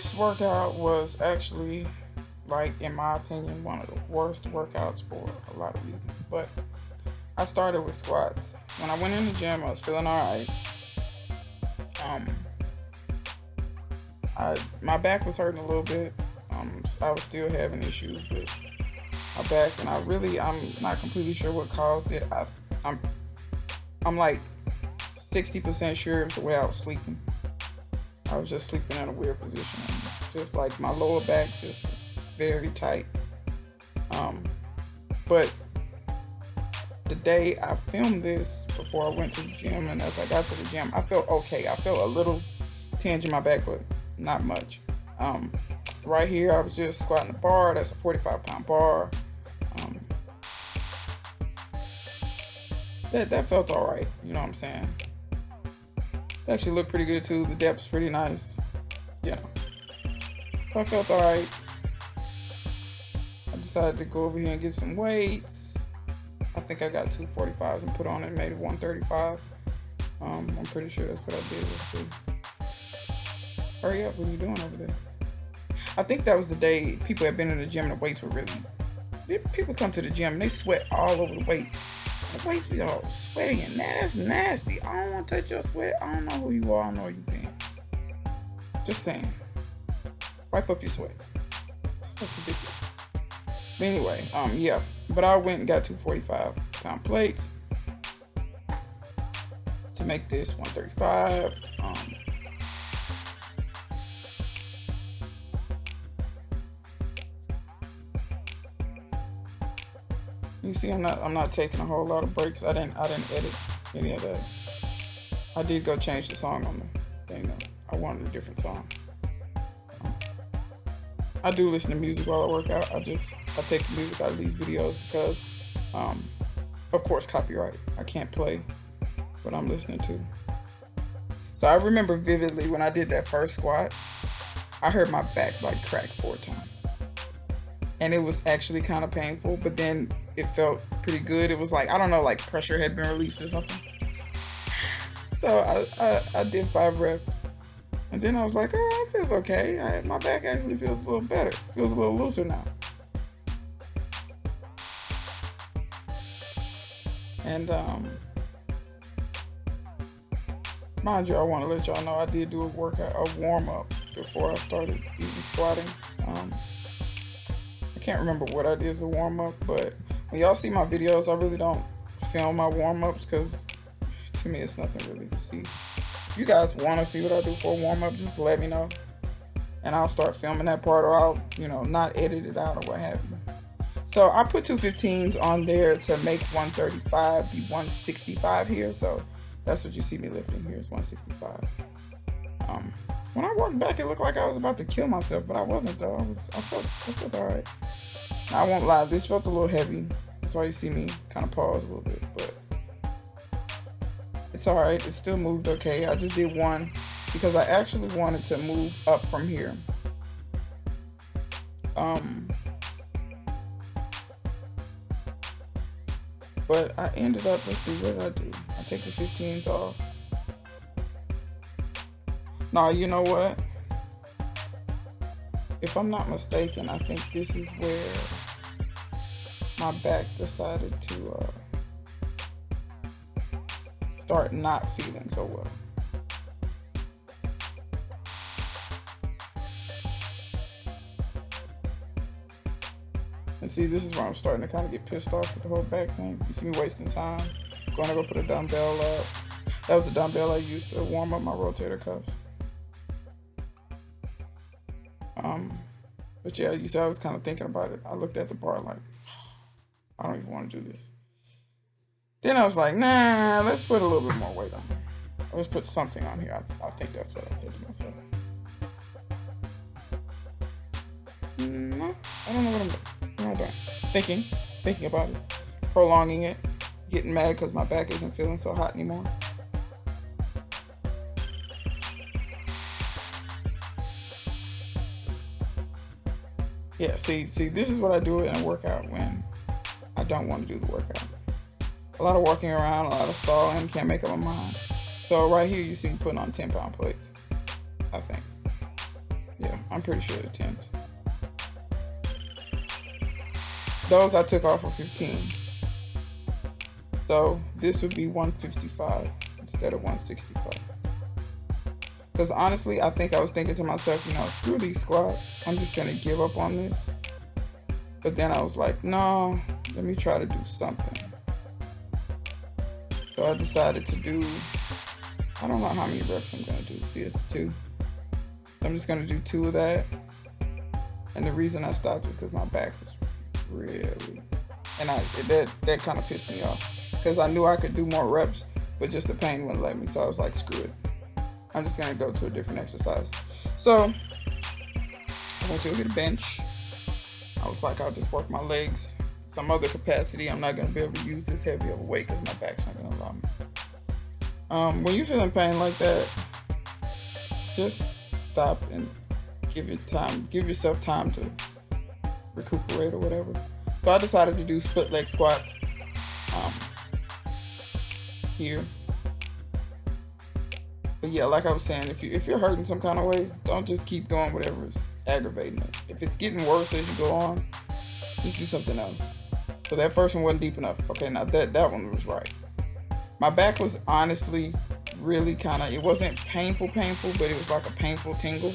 This workout was actually, like, in my opinion, one of the worst workouts for a lot of reasons. But I started with squats. When I went in the gym, I was feeling alright. Um, my back was hurting a little bit. I was still having issues with my back, and I'm not completely sure what caused it. I'm I'm like 60% sure of the way I was sleeping. I was just sleeping in a weird position. Just like my lower back just was very tight. Um, but the day I filmed this before I went to the gym, and as I got to the gym, I felt okay. I felt a little tinge in my back, but not much. Um, right here, I was just squatting the bar. That's a 45-pound bar. Um, that felt all right. You know what I'm saying? It actually looked pretty good too. The depth's pretty nice. You know, so I felt all right. I decided to go over here and get some weights. I think I got 245s and put on it, made it 135. I'm pretty sure that's what I did. Let's see. Hurry up! What are you doing over there? I think that was the day people had been in the gym and the weights were really. People come to the gym and they sweat all over the weights. The weights be all sweaty and that's nasty. I don't want to touch your sweat. I don't know who you are. I don't know who you been. Just saying. Wipe up your sweat. That's ridiculous. But anyway, yeah. But I went and got 245-pound plates to make this 135. You see, I'm not taking a whole lot of breaks. I didn't edit any of that. I did go change the song on the thing though. I wanted a different song. I do listen to music while I work out. I take the music out of these videos because, of course, copyright. I can't play what I'm listening to. So I remember vividly when I did that first squat, I heard my back like crack 4 times. And it was actually kind of painful, but then it felt pretty good. It was like, I don't know, like pressure had been released or something. So I did 5 reps. And then I was like, oh, it feels okay. My back actually feels a little better. It feels a little looser now. And mind you, I want to let y'all know I did do a warm up before I started even squatting. I can't remember what I did as a warm up, but when y'all see my videos, I really don't film my warm ups because to me it's nothing really to see. If you guys want to see what I do for a warm up, just let me know, and I'll start filming that part, or I'll not edit it out or what have you. So I put 215s on there to make 135 be 165 here. So that's what you see me lifting here is 165. When I walked back, it looked like I was about to kill myself, but I wasn't though. I felt all right. Now, I won't lie, this felt a little heavy. That's why you see me kind of pause a little bit, but it's all right. It still moved okay. I just did one because I actually wanted to move up from here. But I ended up, let's see, what did I do? I take the 15s off. Now, you know what? If I'm not mistaken, I think this is where my back decided to start not feeling so well. And see, this is where I'm starting to kind of get pissed off with the whole back thing. You see me wasting time. Going to go put a dumbbell up. That was the dumbbell I used to warm up my rotator cuffs. But yeah, you see, I was kind of thinking about it. I looked at the bar like, I don't even want to do this. Then I was like, nah, let's put a little bit more weight on here. Let's put something on here. I think that's what I said to myself. No, I don't know what I'm doing. Thinking about it, prolonging it, getting mad because my back isn't feeling so hot anymore. Yeah, see, this is what I do in a workout when I don't want to do the workout. A lot of walking around, a lot of stalling, can't make up my mind. So right here, you see me putting on 10-pound plates, I think. Yeah. I'm pretty sure they're 10s. Those I took off for 15. So this would be 155 instead of 165. Because honestly, I think I was thinking to myself, screw these squats. I'm just going to give up on this. But then I was like, no, let me try to do something. So I decided to do, I don't know how many reps I'm going to do. See, it's 2. I'm just going to do 2 of that. And the reason I stopped is because my back was really, and that kind of pissed me off. Because I knew I could do more reps, but just the pain wouldn't let me. So I was like, screw it. I'm just going to go to a different exercise. So I went to go get a bench. I was like, I'll just work my legs. Some other capacity. I'm not going to be able to use this heavy of a weight because my back's not going to allow me. When you're feeling pain like that, just stop and give yourself time to recuperate or whatever. So I decided to do split leg squats here. But yeah, like I was saying, if you're hurting some kind of way, don't just keep doing whatever's aggravating it. If it's getting worse as you go on, just do something else. So that first one wasn't deep enough. Okay, now that one was right. My back was honestly really it wasn't painful, but it was like a painful tingle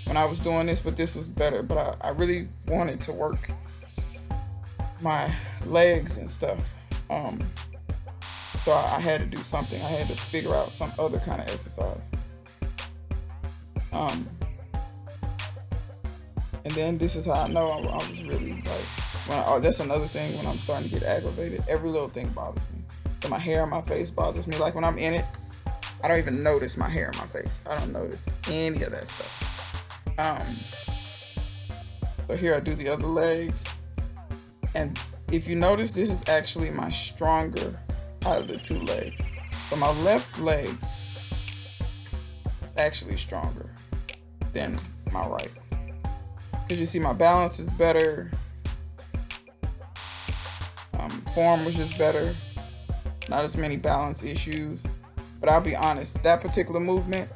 when I was doing this, but this was better. But I really wanted to work my legs and stuff. So I had to do something. I had to figure out some other kind of exercise. And then this is how I know I was really like, that's another thing when I'm starting to get aggravated. Every little thing bothers me. So my hair on my face bothers me. Like when I'm in it, I don't even notice my hair on my face. I don't notice any of that stuff. So here I do the other legs. And if you notice, this is actually my stronger out of the 2 legs. So my left leg is actually stronger than my right. Because you see my balance is better. Form was just better. Not as many balance issues. But I'll be honest, that particular movement,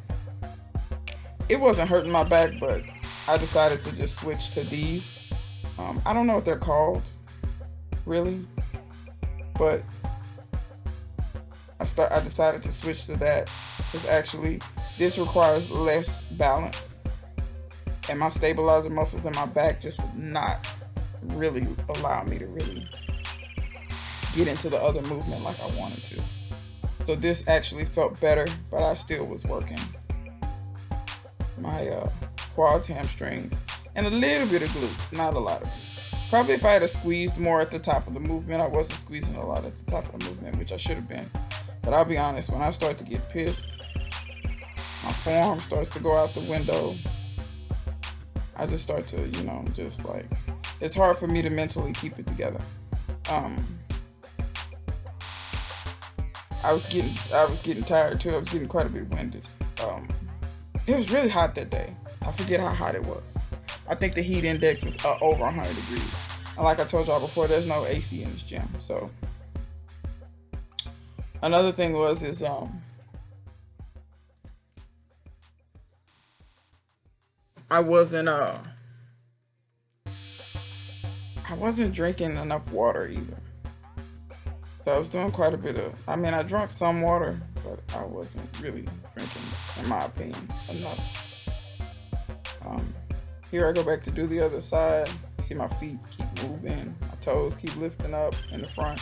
it wasn't hurting my back, but I decided to just switch to these. I don't know what they're called, really. But I decided to switch to that because actually this requires less balance, and my stabilizer muscles in my back just would not really allow me to really get into the other movement like I wanted to. So this actually felt better, but I still was working my quads, hamstrings, and a little bit of glutes, not a lot of glutes. Probably if I had squeezed more at the top of the movement, I wasn't squeezing a lot at the top of the movement, which I should have been. But I'll be honest, when I start to get pissed, my form starts to go out the window. I just start to, just like, it's hard for me to mentally keep it together. I was getting tired too. I was getting quite a bit winded. It was really hot that day. I forget how hot it was. I think the heat index was over 100 degrees. And like I told y'all before, there's no AC in this gym. So another thing is I wasn't drinking enough water either. So I was doing quite a bit of, I drank some water, but I wasn't really drinking, in my opinion, enough. Here I go back to do the other side. See my feet keep moving, my toes keep lifting up in the front.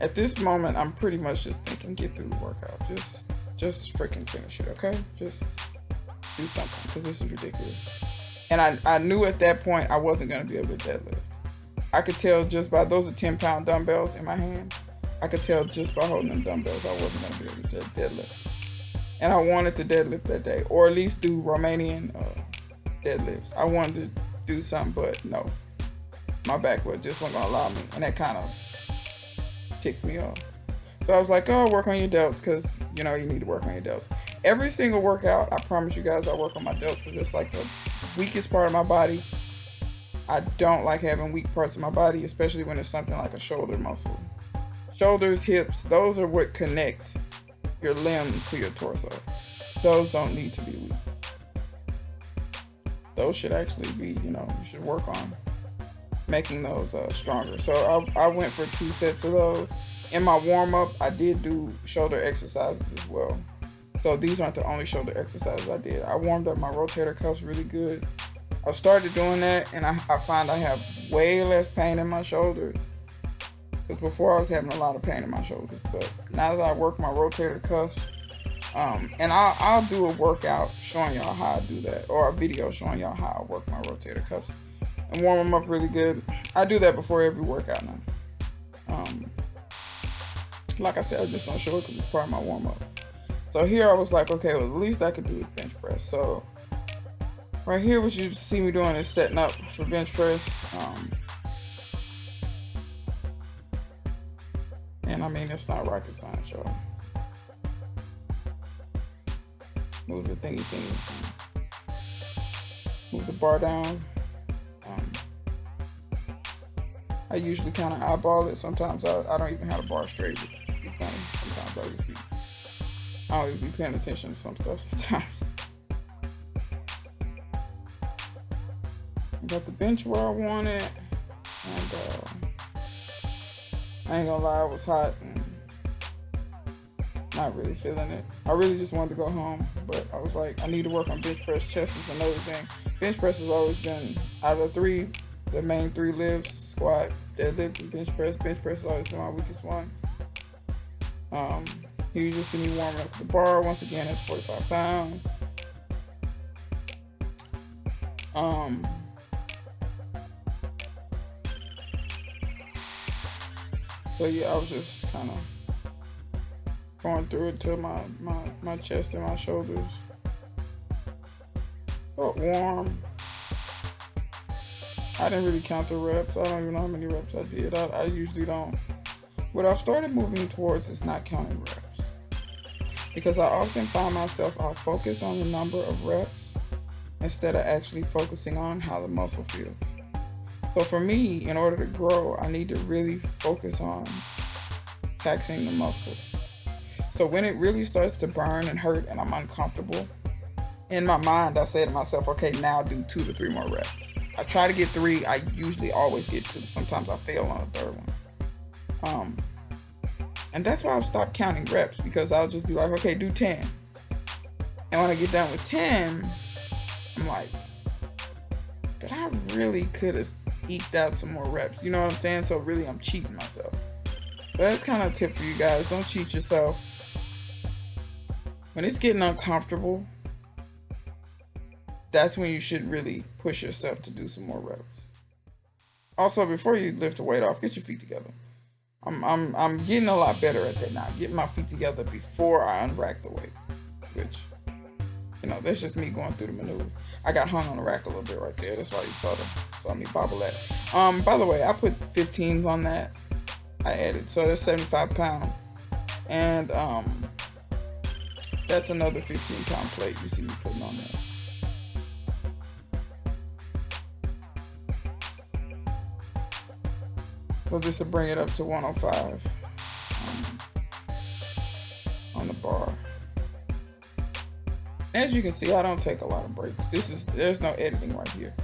At this moment, I'm pretty much just thinking, get through the workout. Just freaking finish it, okay? Just do something, because this is ridiculous. And I knew at that point I wasn't going to be able to deadlift. I could tell just by, those are 10-pound dumbbells in my hand. I could tell just by holding them dumbbells I wasn't going to be able to deadlift. And I wanted to deadlift that day, or at least do Romanian deadlifts. I wanted to do something, but no. My back just wasn't going to allow me, and that kind of ticked me off. So I was like, work on your delts, because, you need to work on your delts. Every single workout, I promise you guys, I work on my delts, because it's like the weakest part of my body. I don't like having weak parts of my body, especially when it's something like a shoulder muscle. Shoulders, hips, those are what connect your limbs to your torso. Those don't need to be weak. Those should actually be, you should work on making those stronger. So I went for 2 sets of those. In my warm-up, I did do shoulder exercises as well. So these aren't the only shoulder exercises I did. I warmed up my rotator cuffs really good. I've started doing that, and I find I have way less pain in my shoulders. Because before I was having a lot of pain in my shoulders. But now that I work my rotator cuffs, and I'll do a workout showing y'all how I do that, or a video showing y'all how I work my rotator cuffs and warm them up really good. I do that before every workout now. Like I said, I just don't show it because it's part of my warm up. So here I was like, okay, well, the least I could do is bench press. So right here, what you see me doing is setting up for bench press. And I mean, it's not rocket science, y'all. Move the thingy. Move the bar down. I usually kind of eyeball it. Sometimes I don't even have the bar straight. It's funny. Sometimes I don't even be paying attention to some stuff sometimes. I got the bench where I want it. And I ain't gonna lie, it was hot and not really feeling it. I really just wanted to go home, but I was like, I need to work on bench press. Chest is another thing. Bench press has always been, out of the main 3 lifts, squat, deadlift, and bench press. Bench press has always been my weakest one. Here you just see me warming up the bar. Once again, that's 45 pounds. So yeah, I was just kind of going through it till my chest and my shoulders felt warm. I didn't really count the reps. I don't even know how many reps I did. I usually don't. What I've started moving towards is not counting reps. Because I often find myself, I'll focus on the number of reps instead of actually focusing on how the muscle feels. So for me, in order to grow, I need to really focus on taxing the muscle. So when it really starts to burn and hurt and I'm uncomfortable, in my mind, I say to myself, okay, now do 2 to 3 more reps. I try to get 3. I usually always get 2. Sometimes I fail on the 3rd one. And that's why I've stopped counting reps, because I'll just be like, okay, do 10. And when I get done with 10, I'm like, but I really could have eked out some more reps. You know what I'm saying? So really, I'm cheating myself. But that's kind of a tip for you guys. Don't cheat yourself. When it's getting uncomfortable, that's when you should really push yourself to do some more reps. Also, before you lift the weight off, get your feet together. I'm getting a lot better at that now. Getting my feet together before I unrack the weight, which, that's just me going through the maneuvers. I got hung on the rack a little bit right there. That's why you saw me bobble that. By the way, I put 15s on that. I added, so that's 75 pounds, and that's another 15-pound plate you see me putting on there. So just to bring it up to 105 on the bar. As you can see, I don't take a lot of breaks. There's no editing right here.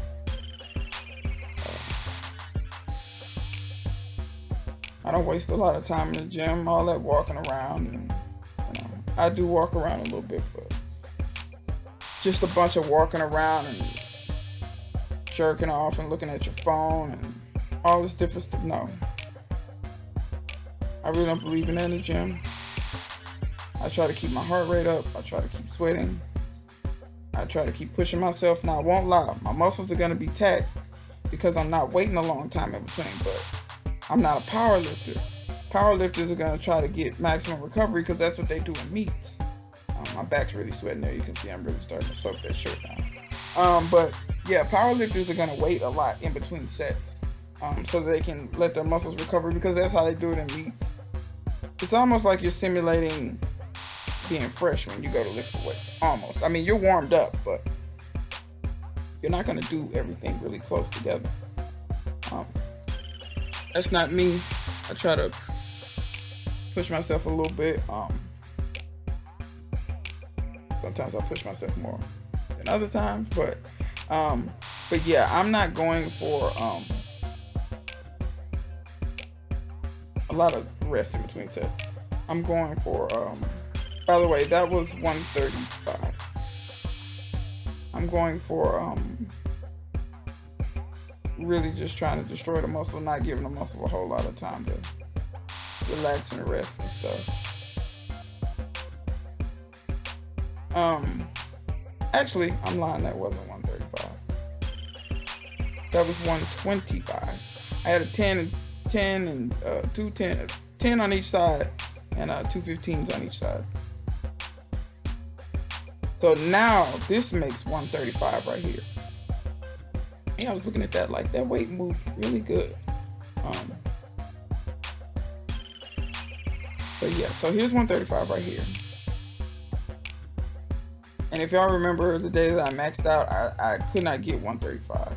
I don't waste a lot of time in the gym. All that walking around, and I do walk around a little bit, but just a bunch of walking around and jerking off and looking at your phone and all this different stuff. No. I really don't believe in that in the gym. I try to keep my heart rate up. I try to keep sweating. I try to keep pushing myself. Now, I won't lie. My muscles are going to be taxed because I'm not waiting a long time in between, but I'm not a power lifter. Power lifters are going to try to get maximum recovery because that's what they do in meets. My back's really sweating there. You can see I'm really starting to soak that shirt down. But yeah, power lifters are going to wait a lot in between sets. So that they can let their muscles recover, because that's how they do it in meets. It's almost like you're simulating being fresh when you go to lift the weights. Almost. I mean, you're warmed up, but you're not going to do everything really close together. That's not me. I try to push myself a little bit. Sometimes I push myself more than other times, but yeah, I'm not going for a lot of rest in between sets. I'm going for by the way, that was 135. I'm going for really just trying to destroy the muscle, not giving the muscle a whole lot of time to relax and rest and stuff. Actually, I'm lying, that wasn't 135. That was 125. I had a 10 and 10 on each side, and 2 15s on each side. So now this makes 135 right here. Yeah, I was looking at that like that weight moved really good. But yeah, so here's 135 right here. And if y'all remember the day that I maxed out, I could not get 135.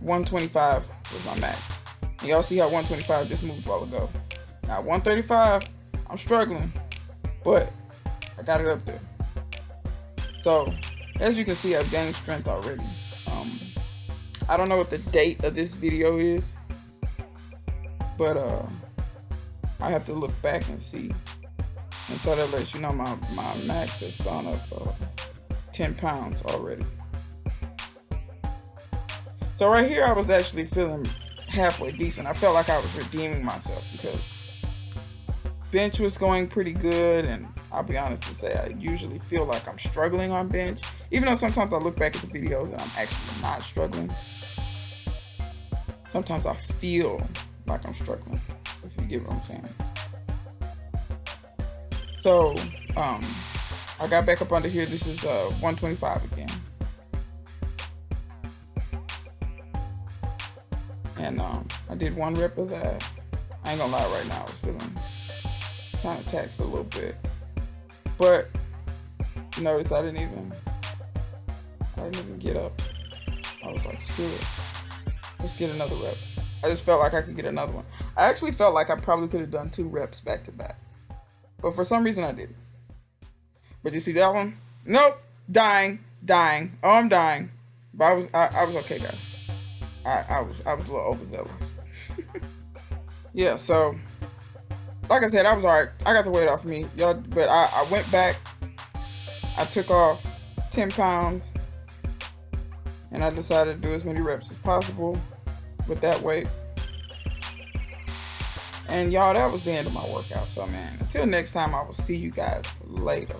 125 was my max. And y'all see how 125 just moved a while ago. Now 135, I'm struggling, but I got it up there. So as you can see, I've gained strength already. I don't know what the date of this video is, but I have to look back and see. And so that lets you know my max has gone up 10 pounds already. So right here, I was actually feeling halfway decent. I felt like I was redeeming myself because bench was going pretty good, and I'll be honest to say I usually feel like I'm struggling on bench, even though sometimes I look back at the videos and I'm actually not struggling. Sometimes I feel like I'm struggling, if you get what I'm saying. So I got back up under here. This is 125 again, and I did 1 rep of that. I ain't gonna lie, right now I was feeling kind of taxed a little bit, but notice I didn't even get up. I was like, screw it, let's get another rep. I just felt like I could get another one. I actually felt like I probably could have done 2 reps back to back, but for some reason I didn't. But you see that one? Nope, dying. Oh, I'm dying. But I was okay, guys. I was a little overzealous. Yeah, so like I said, I was alright. I got the weight off me, y'all. But I went back. I took off 10 pounds, and I decided to do as many reps as possible with that weight. And y'all, that was the end of my workout. So man, until next time, I will see you guys later.